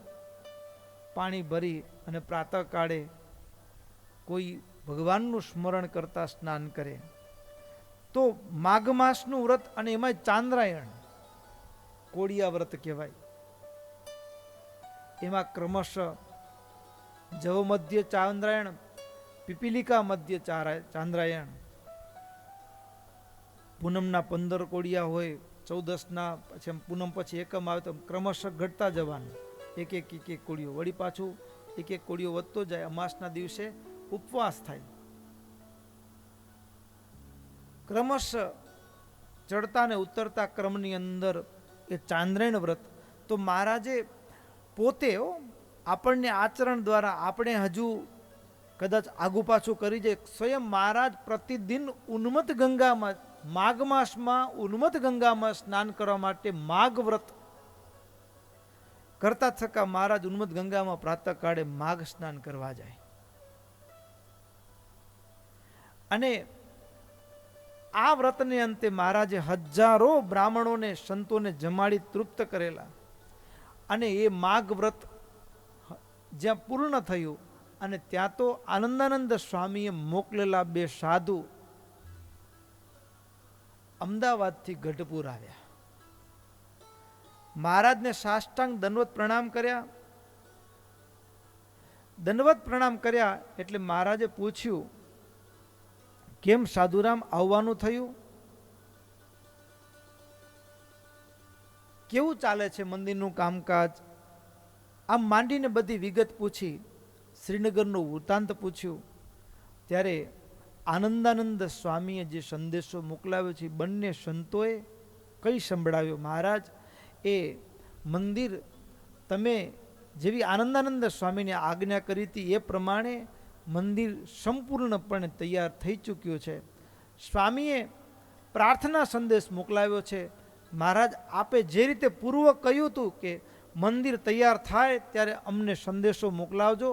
પાણી ભરી અને પ્રાતઃકાળે કોઈ ભગવાનનું સ્મરણ કરતા સ્નાન કરે તો માઘ માસનું વ્રત, અને એમાં ચાંદ્રાયણ કોળિયા વ્રત કહેવાય. એમાં ક્રમશઃ જવ મધ્ય ચાંદ્રાયણ, પીપીલિકા મધ્ય ચાંદ્રાયણ, પૂનમના 15 કોળિયા હોય, 14ના પછી પૂનમ પછી એકમ આવે તો ક્રમશઃ ઘટતા જવાનું, એક કોળિયો, વળી પાછું એક કોળિયો વધતો જાય. અમાસના દિવસે ઉપવાસ થાય. ક્રમશઃ ચડતા ને ઉતરતા ક્રમની અંદર એ ચાંદ્રાયણ વ્રત તો મહારાજે પોતે આપણને આચરણ દ્વારા આપણે હજુ કદાચ આગુ પાછું કરી જાય. સ્વયં મહારાજ પ્રતિદિન ઉન્મત્ત ગંગામાં માઘ માસમાં ઉન્મત્ત ગંગામાં સ્નાન કરવા માટે માઘ વ્રત કરતા થકા મહારાજ ઉન્મત્ત ગંગામાં પ્રાતઃકાળે માઘ સ્નાન કરવા જાય. અને આ વ્રતને અંતે મહારાજે હજારો બ્રાહ્મણોને, સંતોને જમાડી તૃપ્ત કરેલા. અને એ માઘ વ્રત જ્યાં પૂર્ણ થયું અને ત્યાં તો આનંદાનંદ સ્વામીએ મોકલેલા 2 સાધુ અમદાવાદથી ગઢપુર આવ્યા. મહારાજને સાષ્ટાંગ દંડવત પ્રણામ કર્યા. દંડવત પ્રણામ કર્યા એટલે મહારાજે પૂછ્યું, કેમ સાધુરામ આવવાનું થયું? કેવું ચાલે છે મંદિરનું કામકાજ? આમ માંડીને બધી વિગત પૂછી, શ્રીનગરનું વૃત્તાંત પૂછ્યું. ત્યારે આનંદાનંદ સ્વામીએ જે સંદેશો મોકલાવ્યો છે બંને સંતોએ કઈ સંભળાવ્યો, મહારાજ એ મંદિર તમે જેવી આનંદાનંદ સ્વામીને આજ્ઞા કરી હતી એ પ્રમાણે મંદિર સંપૂર્ણપણે તૈયાર થઈ ચૂક્યું છે. સ્વામીએ પ્રાર્થના સંદેશ મોકલાવ્યો છે. મહારાજ આપે જે રીતે પૂર્વ કહ્યું હતું કે મંદિર તૈયાર થાય ત્યારે અમને સંદેશો મોકલાવજો,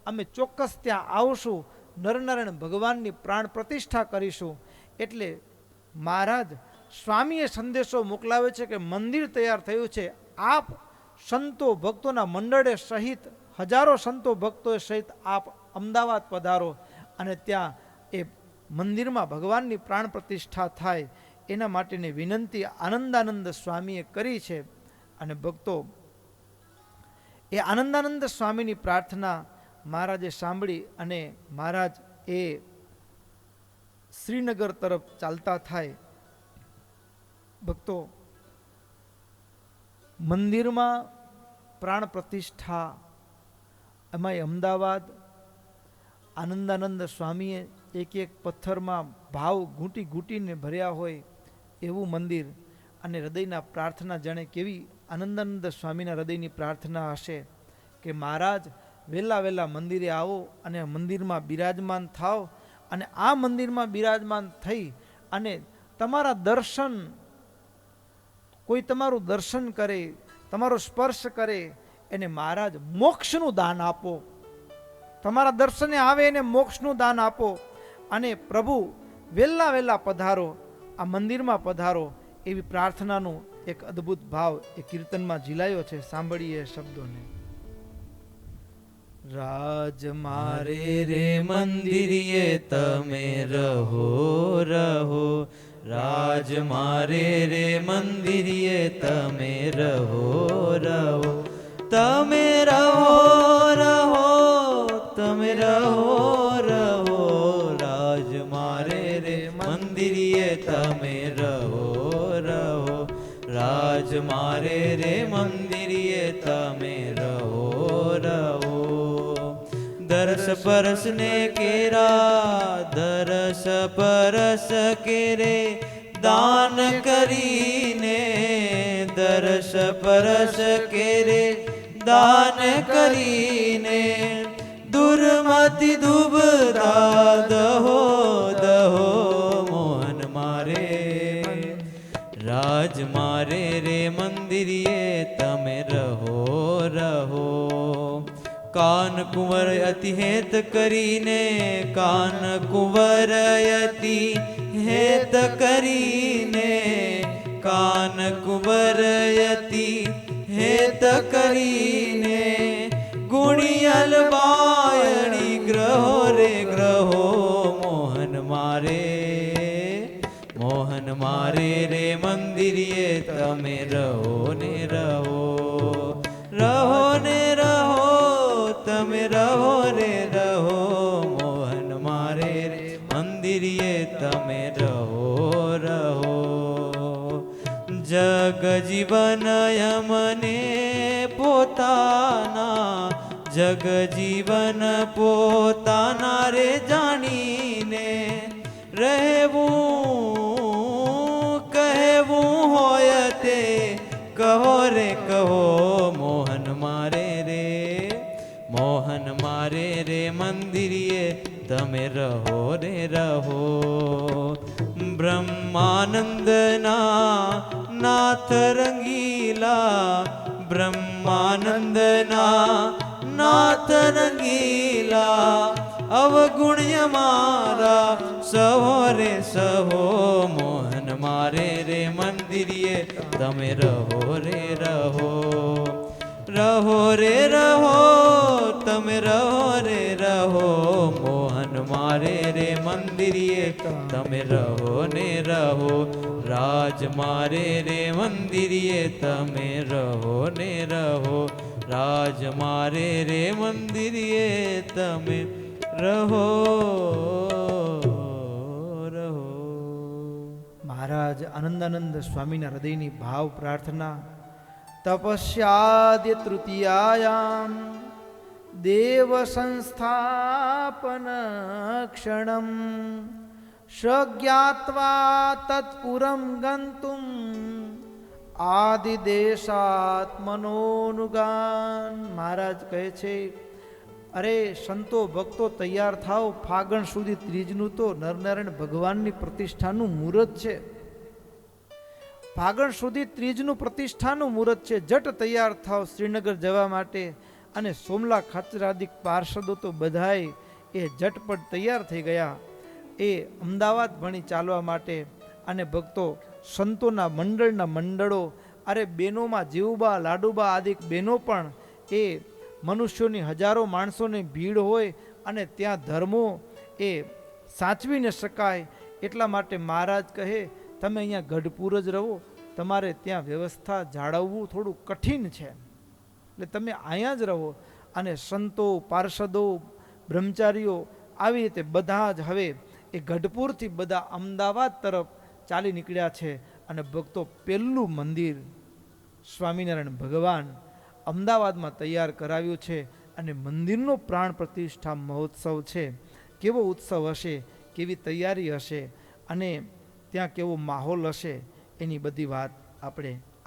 અમે ચોક્કસ ત્યાં આવશું, નરનારાયણ ભગવાનની પ્રાણ પ્રતિષ્ઠા કરીશું. એટલે મહારાજ સ્વામીએ સંદેશો મોકલાવ્યો છે કે મંદિર તૈયાર થયું છે, આપ સંતો ભક્તોના મંડળે સહિત હજારો સંતો ભક્તો સહિત આપ અમદાવાદ પધારો અને ત્યાં એ મંદિરમાં ભગવાનની પ્રાણ પ્રતિષ્ઠા થાય એના માટેની વિનંતી આનંદાનંદ સ્વામીએ કરી છે. અને ભક્તો એ આનંદાનંદ સ્વામીની પ્રાર્થના મહારાજે સાંભળી અને મહારાજ એ શ્રીનગર તરફ ચાલતા થાય. ભક્તો મંદિરમાં પ્રાણ પ્રતિષ્ઠા, એમાંય અમદાવાદ આનંદાનંદ સ્વામીએ એક પથ્થરમાં ભાવ ઘૂંટીને ભર્યા હોય એવું મંદિર, અને હૃદયના પ્રાર્થના જાણે કેવી આનંદાનંદ સ્વામીના હૃદયની પ્રાર્થના હશે કે મહારાજ વહેલા વહેલા મંદિરે આવો અને મંદિરમાં બિરાજમાન થાવ અને આ મંદિરમાં બિરાજમાન થઈ અને તમારા દર્શન, કોઈ તમારું દર્શન કરે, તમારો સ્પર્શ કરે, એને મહારાજ મોક્ષનું દાન આપો. તમારા દર્શને આવે એને મોક્ષનું દાન આપો. અને પ્રભુ વહેલા વહેલા પધારો, આ મંદિરમાં પધારો, એવી પ્રાર્થનાનું એક અદ્ભુત ભાવ એ કીર્તનમાં ઝીલાયો છે. સાંભળીએ શબ્દોને. રાજ મારે રે મંદિરે તમે રહો રહો, રાજ મારે રે મંદિરે તમે રહો રહો, તમે રહો રહો, તમે રહો રહો, રાજ મારે રે મંદિરે તમે રહો રહો, રાજ મારે રે મંદિરે તમે રહો રહો. દરસ પરસ ને કેરા, દરસ પરસ કેરે દાન કરીને, દરસ પરસ કેરે દાન કરીને, દુર્મતિ દુબતા દહો દહો મોહન મારે, રાજ મારે રે મંદિરે તમે રહો રહો. કાન કુંવર અતિ હેત કરીને, કાન કુંવર અતિ હેત કરીને, કાન કુંવર અતિ હેત કરીને, ગુણિયલ બાયણી ગ્રહો રે ગ્રહો મોહન મારે, મોહન મારે રે મંદિરે તમે રહો ને રહો, રહો ને રહો, તમે રહો રે રહો, મોહન મારે રે મંદિરે તમે રહો રહો. જગ જીવન યમને પોતાના, જગ જીવન પોતાના રે જાણીને, રહેવું કહેવું હોય તે કહો રે કહો મોહન મારે રે, મોહન મારે રે મંદિરે તમે રહો રે રહો. બ્રહ્માનંદના નાથ રંગીલા, બ્રહ્માનંદના નાથ રંગીલા, અવગુણ્ય મારા સહો રે સહો, મોહન મારે રે મંદિરે તમે રહો રે રહો, રહો રે રહો, તમે રહો રે રહો, મોહન મારે રે મંદિરે તમે રહો ને રહો, રાજ મારે રે મંદિરે તમે રહો ને રહો, રાજ મારે રે મંદિરે તમે રહો રહો. મહારાજ આનંદાનંદ સ્વામીના હૃદયની ભાવ પ્રાર્થના. તપસ્યાદ્ય તૃતીયાયામ દેવ સંસ્થાપન ક્ષણમ, સ્વજ્ઞાત્વા તત્પુરમ ગંતુમ આદિદેશાત મનોનુગાન. મહારાજ કહે છે, અરે સંતો ભક્તો તૈયાર થાવ, ફાગણ સુધી ત્રીજનું તો નરનારાયણ ભગવાનની પ્રતિષ્ઠાનું મુહૂર્ત છે. ફાગણ સુધી ત્રીજનું પ્રતિષ્ઠાનું મુહૂર્ત છે. જટ તૈયાર થાવ શ્રીનગર જવા માટે. અને સોમલા ખાચરાદિક પાર્ષદો તો બધાય એ ઝટપટ તૈયાર થઈ ગયા એ અમદાવાદ ભણી ચાલવા માટે. અને ભક્તો સંતોના મંડળો, અરે બહેનોમાં જીવુબા લાડુબા આદિક બહેનો પણ એ મનુષ્યોની હજારો માણસોની ભીડ હોય અને ત્યાં ધર્મો એ સાચવી ન શકાય. એટલા માટે મહારાજ કહે, તમે અહીંયા ગઢપુર જ રહો, તમારે ત્યાં વ્યવસ્થા જાળવવું થોડું કઠિન છે, એટલે તમે અહીંયા જ રહો. અને સંતો પાર્ષદો બ્રહ્મચારીઓ આવી રીતે બધા જ હવે એ ગઢપુરથી બધા અમદાવાદ તરફ ચાલી નીકળ્યા છે. અને ભક્તો પહેલું મંદિર સ્વામિનારાયણ ભગવાન અમદાવાદમાં તૈયાર કરાવ્યું છે. અને મંદિરનો પ્રાણ પ્રતિષ્ઠા મહોત્સવ છે. કેવો ઉત્સવ હશે, કેવી તૈયારી હશે અને ત્યાં કેવો માહોલ હશે, એની બધી વાત આપણે